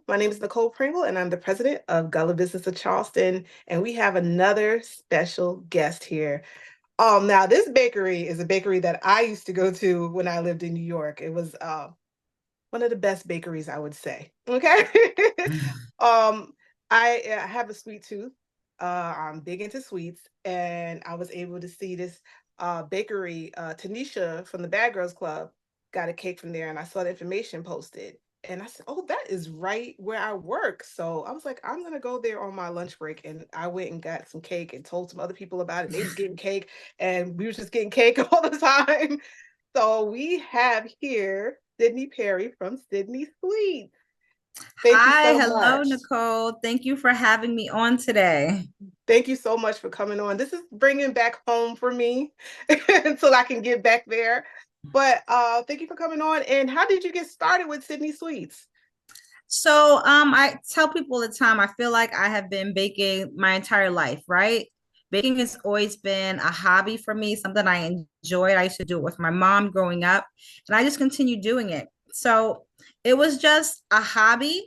My name is Nicole Pringle, and I'm the president of Gullah Business of Charleston. And we have another special guest here. Now this bakery is a bakery that I used to go to when I lived in New York. It was one of the best bakeries, I would say. Okay. um, I have a sweet tooth. I'm big into sweets, and I was able to see this bakery. Tanisha from the Bad Girls Club got a cake from there, and I saw the information posted. And I said, "Oh, that is right where I work." So I was like, "I'm gonna go there on my lunch break." And I went and got some cake and told some other people about it. They was getting cake, and we was just getting cake all the time. So we have here Sydney Perry from Sydney Sweets. Thank you Hi, so hello, much. Nicole. Thank you for having me on today. Thank you so much for coming on. This is bringing back home for me until I can get back there. But thank you for coming on. And how did you get started with Sydney Sweets? I tell people all the time, I feel like I have been baking my entire life, right? Baking has always been a hobby for me, something I enjoyed. I used to do it with my mom growing up, and I just continued doing it. So it was just a hobby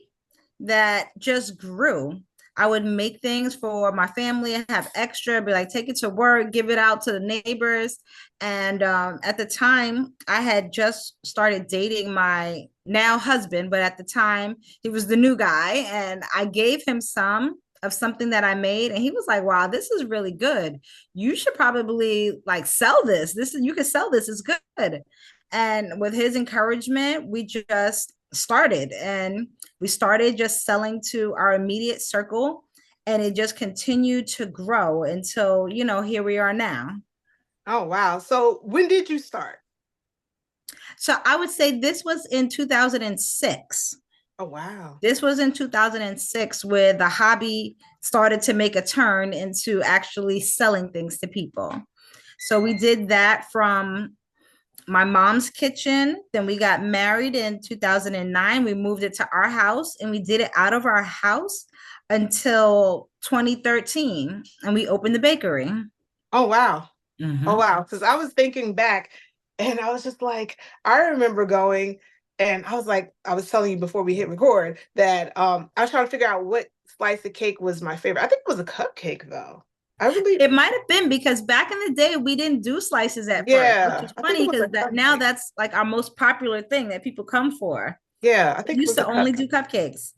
that just grew. I would make things for my family and have extra, be like, take it to work, give it out to the neighbors. And at the time, I had just started dating my now husband, but at the time, he was the new guy. And I gave him some of something that I made. And he was like, wow, this is really good. You should probably like sell this. You can sell this, it's good. And with his encouragement, we just started. And we started just selling to our immediate circle, and it just continued to grow until, here we are now. Oh, wow. So when did you start? So I would say this was in 2006. Oh, wow. This was in 2006 where the hobby started to make a turn into actually selling things to people. So we did that from my mom's kitchen. Then we got married in 2009. We moved it to our house, and we did it out of our house until 2013. And we opened the bakery. Oh, wow. Oh, Mhm. wow. Because I was thinking back and I was just like, I remember going and I was like, I was telling you before we hit record that I was trying to figure out what slice of cake was my favorite. I think it was a cupcake though. I really, It might have been because back in the day we didn't do slices at first, which yeah, is I think it funny was a because that now cupcake. that's like our most popular thing that people come for. Yeah, I We think it used was a to only cupcake. do cupcakes.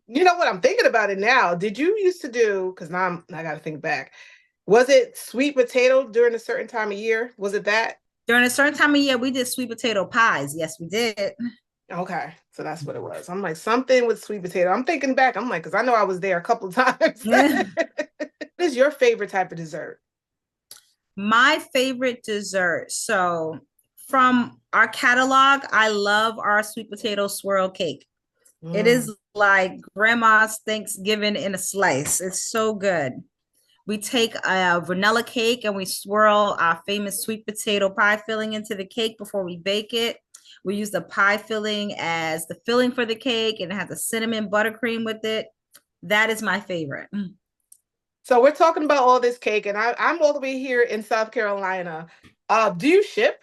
You know what? I'm thinking about it now. Did you used to do, because now I got to think back. Was it sweet potato during a certain time of year? Was it that? During a certain time of year, we did sweet potato pies. Yes, we did. Okay, so that's what it was. I'm like something with sweet potato. I'm thinking back. I'm like, because I know I was there a couple of times. What is your favorite type of dessert? My favorite dessert. So from our catalog, I love our sweet potato swirl cake. It Mm. is like grandma's Thanksgiving in a slice. It's so good. We take a vanilla cake and we swirl our famous sweet potato pie filling into the cake before we bake it. We use the pie filling as the filling for the cake, and it has a cinnamon buttercream with it. That is my favorite. So we're talking about all this cake, and I'm all the way here in South Carolina. Do you ship?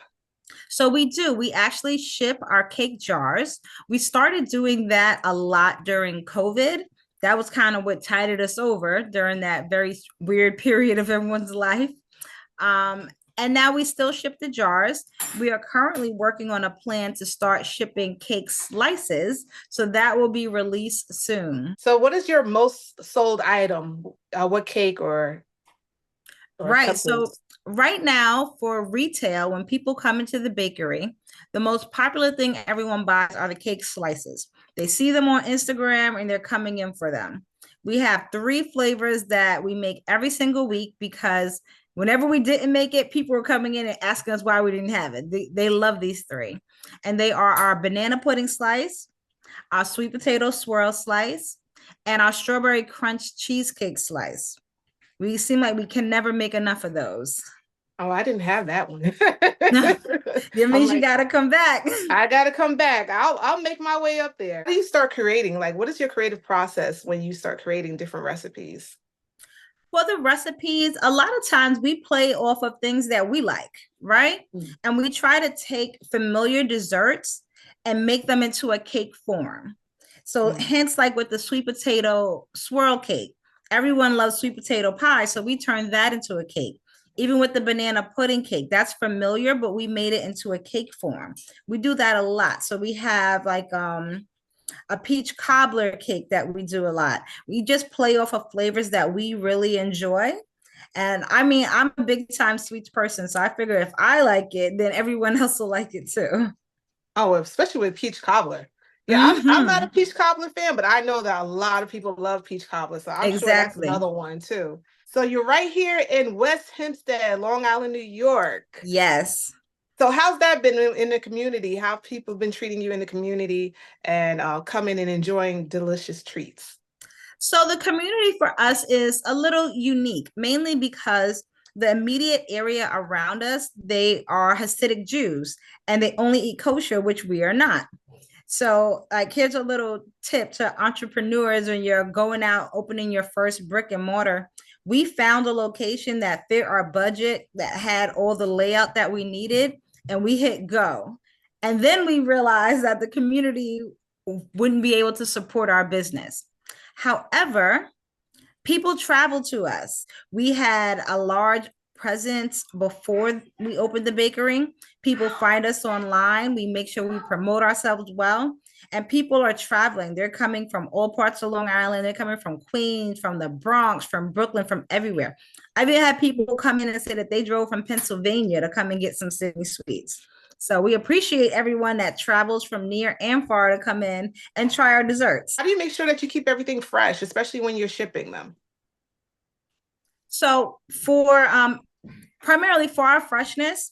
So we do. We actually ship our cake jars. We started doing that a lot during COVID. That was kind of what tided us over during that very weird period of everyone's life. Um, and now we still ship the jars. We are currently working on a plan to start shipping cake slices. So that will be released soon. So what is your most sold item? What cake or Right. So cupcakes? right now for retail, when people come into the bakery, the most popular thing everyone buys are the cake slices. They see them on Instagram and they're coming in for them. We have three flavors that we make every single week because whenever we didn't make it, people were coming in and asking us why we didn't have it. They love these three. And they are our banana pudding slice, our sweet potato swirl slice, and our strawberry crunch cheesecake slice. We seem like we can never make enough of those. Oh, I didn't have that one. That I'm means you like, got to come back. I gotta come back. I'll make my way up there. How do you start creating? Like, what is your creative process when you start creating different recipes? For the recipes, a lot of times we play off of things that we like, right? Mm. And we try to take familiar desserts and make them into a cake form. So Mm. hence like with the sweet potato swirl cake, everyone loves sweet potato pie. So we turned that into a cake. Even with the banana pudding cake, that's familiar, but we made it into a cake form. We do that a lot. So we have like a peach cobbler cake that we do a lot. We just play off of flavors that we really enjoy. And I mean, I'm a big time sweets person. So I figure if I like it, then everyone else will like it too. Oh, especially with peach cobbler. Yeah, I'm not a Mm-hmm. peach cobbler fan, but I know that a lot of people love peach cobbler, so I'm sure that's Exactly. another one too. So you're right here in West Hempstead, Long Island, New York. Yes. So how's that been in the community? How have people been treating you in the community and coming and enjoying delicious treats? So the community for us is a little unique, mainly because the immediate area around us, they are Hasidic Jews and they only eat kosher, which we are not. So, like, here's a little tip to entrepreneurs when you're going out, opening your first brick and mortar. We found a location that fit our budget, that had all the layout that we needed, and we hit go. And then we realized that the community wouldn't be able to support our business. However, people travel to us. We had a large presence before we opened the bakery. People find us online. We make sure we promote ourselves well. And people are traveling. They're coming from all parts of Long Island. They're coming from Queens, from the Bronx, from Brooklyn, from everywhere. I've even had people come in and say that they drove from Pennsylvania to come and get some Sydney sweets. So we appreciate everyone that travels from near and far to come in and try our desserts. How do you make sure that you keep everything fresh, especially when you're shipping them? So for primarily for our freshness,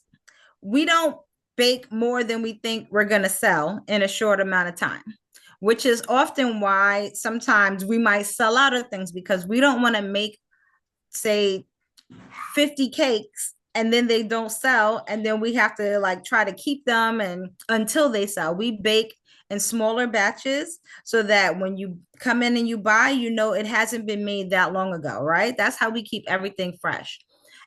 we don't bake more than we think we're going to sell in a short amount of time, which is often why sometimes we might sell out of things because we don't want to make, say, 50 cakes and then they don't sell and then we have to like try to keep them and until they sell. We bake in smaller batches so that when you come in and you buy, you know it hasn't been made that long ago, right? That's how we keep everything fresh.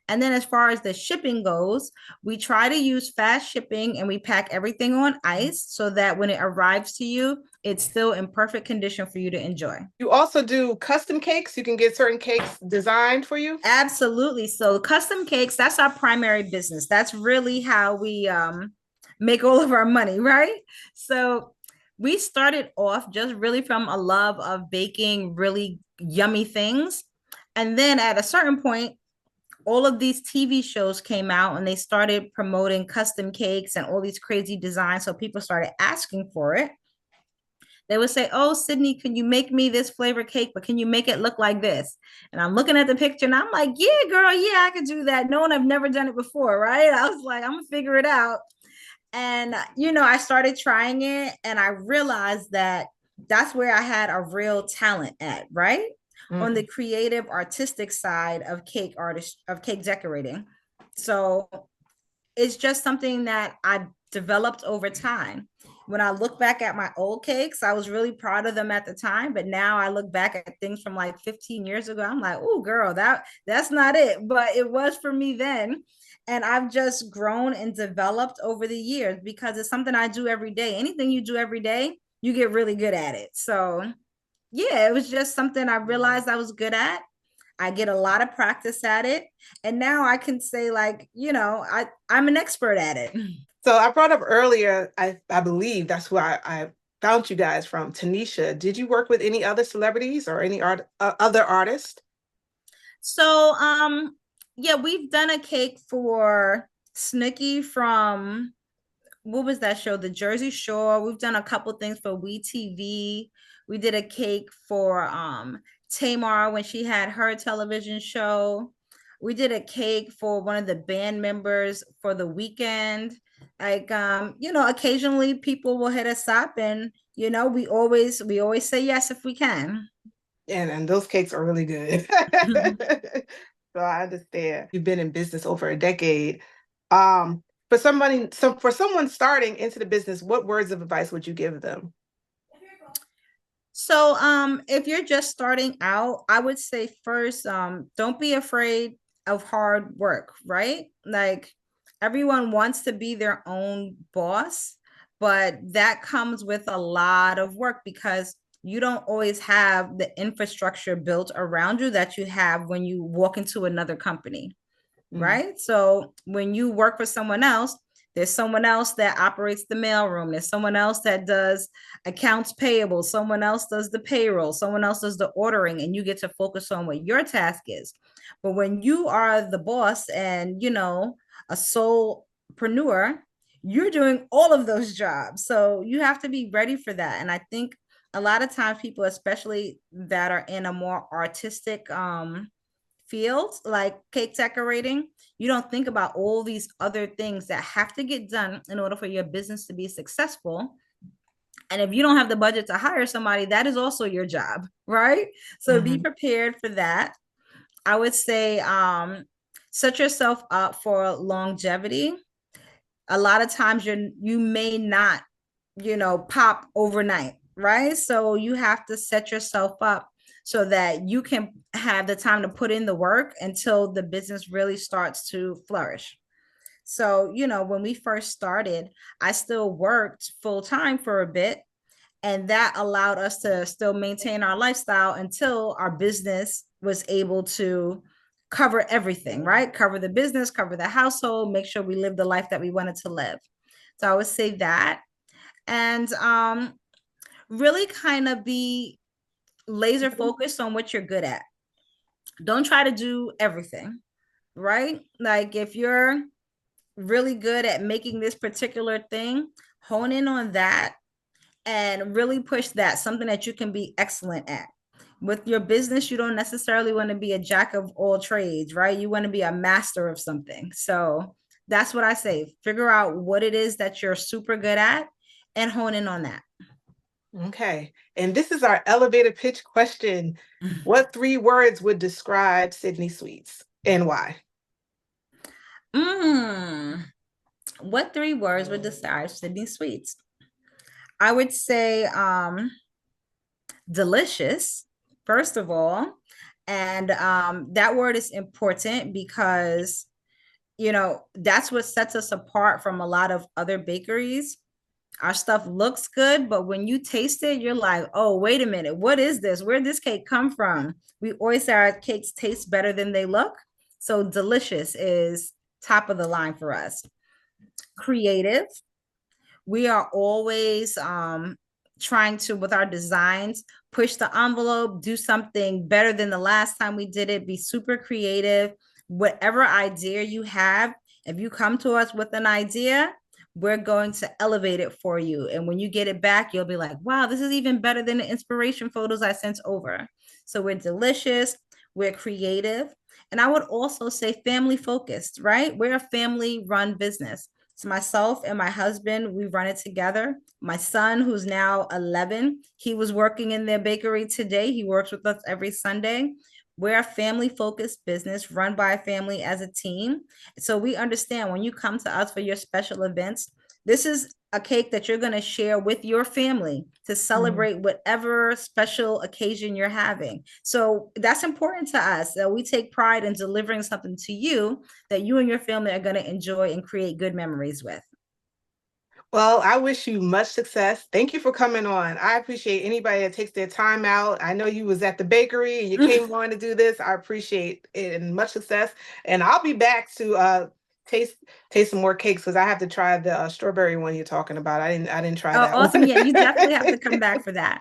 And then as far as the shipping goes, we try to use fast shipping and we pack everything on ice so that when it arrives to you, it's still in perfect condition for you to enjoy. You also do custom cakes. You can get certain cakes designed for you. Absolutely. So custom cakes, that's our primary business. That's really how we make all of our money, right? So we started off just really from a love of baking really yummy things. And then at a certain point, all of these TV shows came out and they started promoting custom cakes and all these crazy designs. So people started asking for it. They would say, "Oh, Sydney, can you make me this flavor cake? But can you make it look like this?" And I'm looking at the picture and I'm like, "Yeah, girl, yeah, I could do that." No one I've never done it before, right? I was like, "I'm gonna figure it out." And I started trying it and I realized that that's where I had a real talent at, right? On the Mm. creative, artistic side of cake decorating. So it's just something that I developed over time. When I look back at my old cakes, I was really proud of them at the time, but now I look back at things from like 15 years ago. I'm like, "Oh, girl, that's not it," but it was for me then. And I've just grown and developed over the years because it's something I do every day. Anything you do every day, you get really good at it. So, yeah, it was just something I realized I was good at. I get a lot of practice at it. And now I can say, like, I'm an expert at it. So I brought up earlier, I believe that's who I found you guys from, Tanisha. Did you work with any other celebrities or any other artists? So, yeah, we've done a cake for Snooki from what was that show? The Jersey Shore. We've done a couple things for WeTV. We did a cake for Tamar when she had her television show. We did a cake for one of the band members for the weekend. Like occasionally people will hit us up and we always say yes if we can. And those cakes are really good. So I understand. You've been in business over a decade. For someone starting into the business, what words of advice would you give them? So, if you're just starting out, I would say first, don't be afraid of hard work, right? Like everyone wants to be their own boss, but that comes with a lot of work because you don't always have the infrastructure built around you that you have when you walk into another company, Mm. right? So when you work for someone else, there's someone else that operates the mailroom. There's someone else that does accounts payable. Someone else does the payroll. Someone else does the ordering, and you get to focus on what your task is. But when you are the boss and, a solopreneur, you're doing all of those jobs. So you have to be ready for that. And I think a lot of times people, especially that are in a more artistic fields like cake decorating, you don't think about all these other things that have to get done in order for your business to be successful. And if you don't have the budget to hire somebody, that is also your job, right? So be Mhm. prepared for that. I would say set yourself up for longevity. A lot of times you may not, pop overnight, right? So you have to set yourself up so that you can have the time to put in the work until the business really starts to flourish. So, when we first started, I still worked full time for a bit, and that allowed us to still maintain our lifestyle until our business was able to cover everything, right? Cover the business, cover the household, make sure we live the life that we wanted to live. So I would say that. And really kind of be laser focused on what you're good at. Don't try to do everything, right? Like if you're really good at making this particular thing, hone in on that and really push that, something that you can be excellent at. With your business, you don't necessarily want to be a jack of all trades, right? You want to be a master of something. So that's what I say. Figure out what it is that you're super good at and hone in on that. Okay. And this is our elevator pitch question. What three words would describe Sydney Sweets and why? Mm, what three words would describe Sydney Sweets? I would say delicious, first of all. And that word is important because, that's what sets us apart from a lot of other bakeries. Our stuff looks good, but when you taste it, you're like, oh, wait a minute, what is this? Where did this cake come from? We always say our cakes taste better than they look. So delicious is top of the line for us. Creative. We are always trying to, with our designs, push the envelope, do something better than the last time we did it, be super creative. Whatever idea you have, if you come to us with an idea, we're going to elevate it for you. And when you get it back, you'll be like, wow, this is even better than the inspiration photos I sent over. So we're delicious, we're creative. And I would also say family focused, right? We're a family run business. It's myself and my husband. We run it together. My son, who's now 11, he was working in their bakery today. He works with us every Sunday. We're a family focused business run by a family as a team. So we understand when you come to us for your special events, this is a cake that you're going to share with your family to Mhm. celebrate whatever special occasion you're having. So that's important to us. That we take pride in delivering something to you that you and your family are going to enjoy and create good memories with. Well, I wish you much success. Thank you for coming on. I appreciate anybody that takes their time out. I know you was at the bakery and you came on to do this. I appreciate it and much success. And I'll be back to taste taste some more cakes because I have to try the strawberry one you're talking about. I didn't try Oh, that awesome. one. Yeah, you definitely have to come back for that.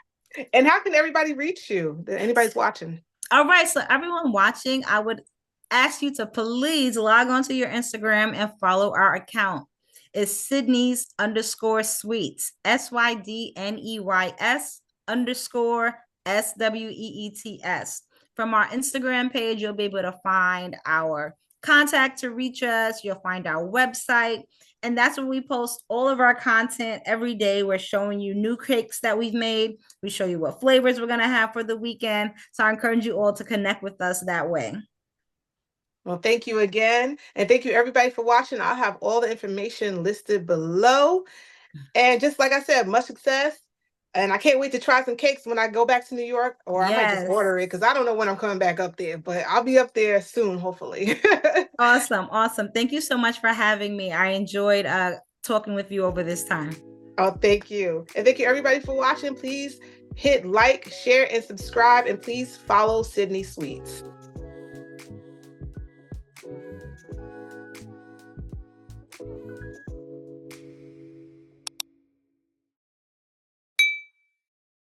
And how can everybody reach you? Anybody's watching? All right. So, everyone watching, I would ask you to please log onto your Instagram and follow our account. It's Sydney's underscore sweets, SYDNEYS underscore SWEETS. From our Instagram page, you'll be able to find our contact to reach us. You'll find our website. And that's where we post all of our content every day. We're showing you new cakes that we've made. We show you what flavors we're going to have for the weekend. So I encourage you all to connect with us that way. Well, thank you again. And thank you everybody for watching. I'll have all the information listed below. And just like I said, much success. And I can't wait to try some cakes when I go back to New York, or I might just Yes. order it because I don't know when I'm coming back up there, but I'll be up there soon, hopefully. Awesome. Awesome. Thank you so much for having me. I enjoyed talking with you over this time. Oh, thank you. And thank you everybody for watching. Please Hit like, share, and subscribe, and please follow Sydney Sweets.